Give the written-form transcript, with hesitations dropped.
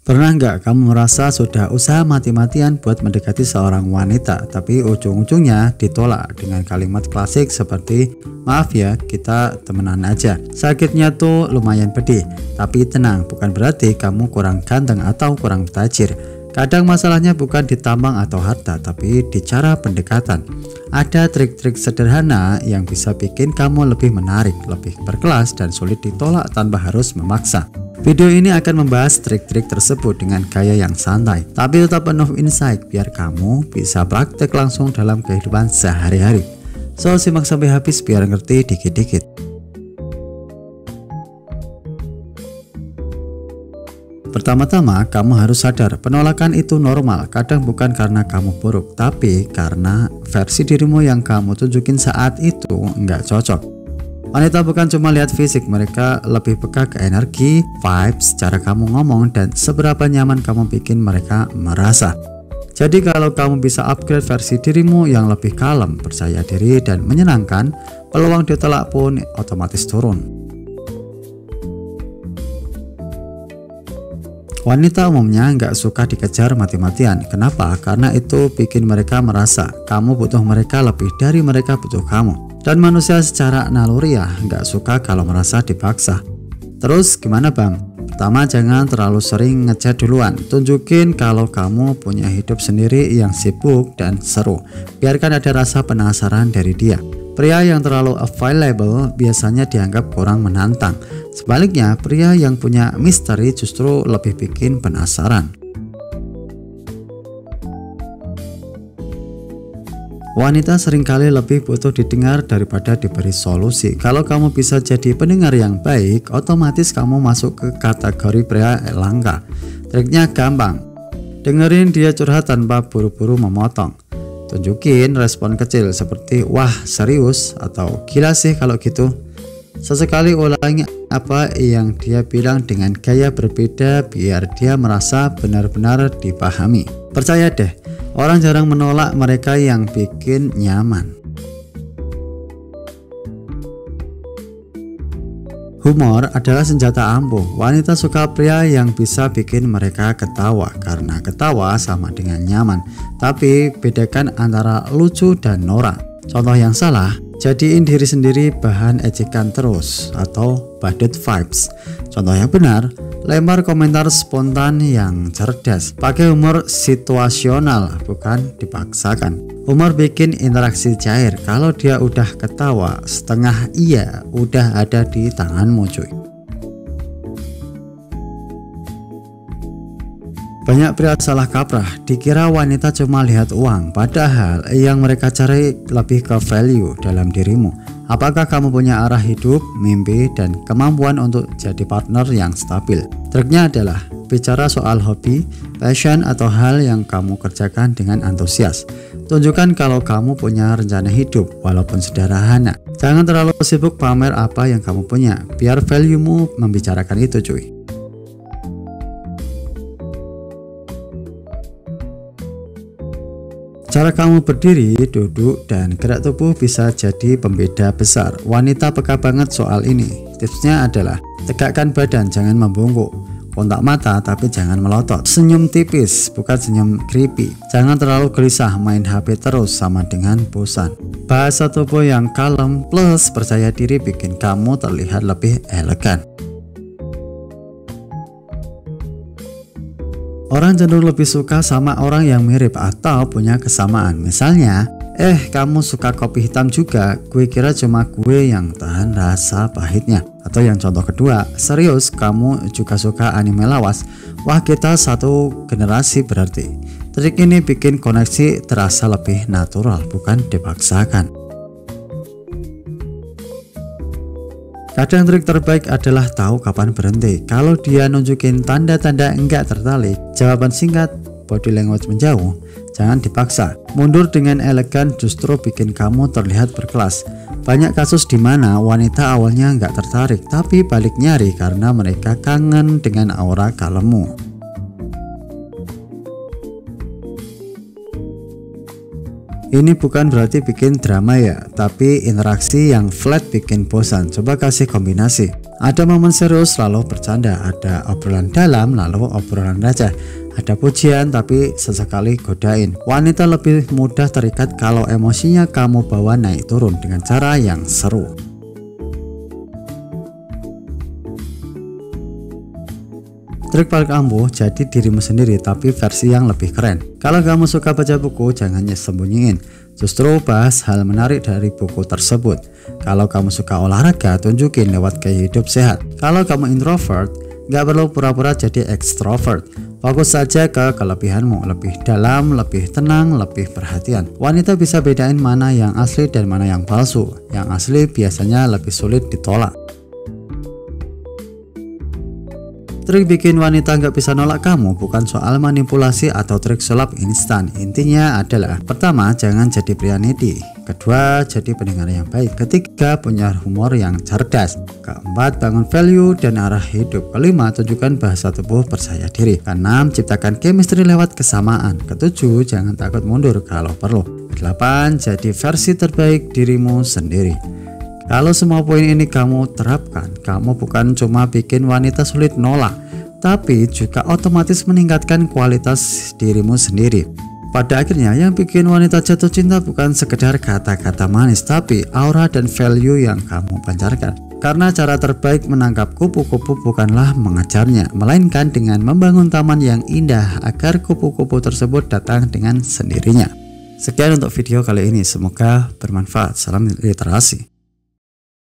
Pernah nggak kamu merasa sudah usaha mati-matian buat mendekati seorang wanita, tapi ujung-ujungnya ditolak dengan kalimat klasik seperti, "Maaf ya, kita temenan aja." Sakitnya tuh lumayan pedih, tapi tenang, bukan berarti kamu kurang ganteng atau kurang tajir. Kadang masalahnya bukan di tampang atau harta, tapi di cara pendekatan. Ada trik-trik sederhana yang bisa bikin kamu lebih menarik, lebih berkelas, dan sulit ditolak tanpa harus memaksa. Video ini akan membahas trik-trik tersebut dengan gaya yang santai, tapi tetap penuh insight biar kamu bisa praktek langsung dalam kehidupan sehari-hari. So, simak sampai habis biar ngerti dikit-dikit. Pertama-tama, kamu harus sadar penolakan itu normal. Kadang bukan karena kamu buruk, tapi karena versi dirimu yang kamu tunjukin saat itu nggak cocok. Wanita bukan cuma lihat fisik, mereka lebih peka ke energi, vibes, cara kamu ngomong, dan seberapa nyaman kamu bikin mereka merasa. Jadi kalau kamu bisa upgrade versi dirimu yang lebih kalem, percaya diri, dan menyenangkan, peluang ditolak pun otomatis turun. Wanita umumnya nggak suka dikejar mati-matian. Kenapa? Karena itu bikin mereka merasa kamu butuh mereka lebih dari mereka butuh kamu. Dan manusia secara naluriah nggak suka kalau merasa dipaksa. Terus gimana bang? Pertama, jangan terlalu sering ngechat duluan. Tunjukin kalau kamu punya hidup sendiri yang sibuk dan seru. Biarkan ada rasa penasaran dari dia. Pria yang terlalu available biasanya dianggap kurang menantang. Sebaliknya, pria yang punya misteri justru lebih bikin penasaran. Wanita seringkali lebih butuh didengar daripada diberi solusi. Kalau kamu bisa jadi pendengar yang baik, otomatis kamu masuk ke kategori pria langka. Triknya gampang. Dengerin dia curhat tanpa buru-buru memotong. Tunjukin respon kecil seperti "wah serius" atau "gila sih kalau gitu". Sesekali ulangi apa yang dia bilang dengan gaya berbeda biar dia merasa benar-benar dipahami. Percaya deh, orang jarang menolak mereka yang bikin nyaman. Humor adalah senjata ampuh. Wanita suka pria yang bisa bikin mereka ketawa, karena ketawa sama dengan nyaman. Tapi bedakan antara lucu dan norak. Contoh yang salah, jadiin diri sendiri bahan ejekan terus atau badut vibes. Contoh yang benar, lempar komentar spontan yang cerdas. Pakai humor situasional, bukan dipaksakan. Humor bikin interaksi cair. Kalau dia udah ketawa setengah iya, udah ada di tanganmu cuy. Banyak pria salah kaprah, dikira wanita cuma lihat uang, padahal yang mereka cari lebih ke value dalam dirimu. Apakah kamu punya arah hidup, mimpi, dan kemampuan untuk jadi partner yang stabil? Triknya adalah bicara soal hobi, passion, atau hal yang kamu kerjakan dengan antusias. Tunjukkan kalau kamu punya rencana hidup, walaupun sederhana. Jangan terlalu sibuk pamer apa yang kamu punya, biar value-mu membicarakan itu cuy. Cara kamu berdiri, duduk, dan gerak tubuh bisa jadi pembeda besar. Wanita peka banget soal ini. Tipsnya adalah tegakkan badan, jangan membungkuk. Kontak mata tapi jangan melotot. Senyum tipis, bukan senyum creepy. Jangan terlalu gelisah, main HP terus sama dengan bosan. Bahasa tubuh yang kalem plus percaya diri bikin kamu terlihat lebih elegan. Orang cenderung lebih suka sama orang yang mirip atau punya kesamaan. Misalnya, kamu suka kopi hitam juga, gue kira cuma gue yang tahan rasa pahitnya. Atau yang contoh kedua, serius kamu juga suka anime lawas, wah kita satu generasi berarti. Trik ini bikin koneksi terasa lebih natural, bukan dipaksakan. Kadang trik terbaik adalah tahu kapan berhenti. Kalau dia nunjukin tanda-tanda enggak tertarik, jawaban singkat, body language menjauh, jangan dipaksa. Mundur dengan elegan justru bikin kamu terlihat berkelas. Banyak kasus di mana wanita awalnya enggak tertarik, tapi balik nyari karena mereka kangen dengan aura kalemmu. Ini bukan berarti bikin drama ya, tapi interaksi yang flat bikin bosan. Coba kasih kombinasi. Ada momen serius lalu bercanda, ada obrolan dalam lalu obrolan receh, ada pujian tapi sesekali godain. Wanita lebih mudah terikat kalau emosinya kamu bawa naik turun dengan cara yang seru. Trik paling ampuh, jadi dirimu sendiri tapi versi yang lebih keren. Kalau kamu suka baca buku, jangan sembunyiin. Justru bahas hal menarik dari buku tersebut. Kalau kamu suka olahraga, tunjukin lewat gaya hidup sehat. Kalau kamu introvert, gak perlu pura-pura jadi ekstrovert. Fokus saja ke kelebihanmu, lebih dalam, lebih tenang, lebih perhatian. Wanita bisa bedain mana yang asli dan mana yang palsu. Yang asli biasanya lebih sulit ditolak. Trik bikin wanita nggak bisa nolak kamu bukan soal manipulasi atau trik sulap instan. Intinya adalah, pertama, jangan jadi pria needy. Kedua, jadi pendengar yang baik. Ketiga, punya humor yang cerdas. Keempat, bangun value dan arah hidup. Kelima, tunjukkan bahasa tubuh percaya diri. Keenam, ciptakan chemistry lewat kesamaan. Ketujuh, jangan takut mundur kalau perlu. Kedelapan, jadi versi terbaik dirimu sendiri. Kalau semua poin ini kamu terapkan, kamu bukan cuma bikin wanita sulit nolak, tapi juga otomatis meningkatkan kualitas dirimu sendiri. Pada akhirnya yang bikin wanita jatuh cinta bukan sekedar kata-kata manis, tapi aura dan value yang kamu pancarkan. Karena cara terbaik menangkap kupu-kupu bukanlah mengejarnya, melainkan dengan membangun taman yang indah agar kupu-kupu tersebut datang dengan sendirinya. Sekian untuk video kali ini, semoga bermanfaat. Salam literasi.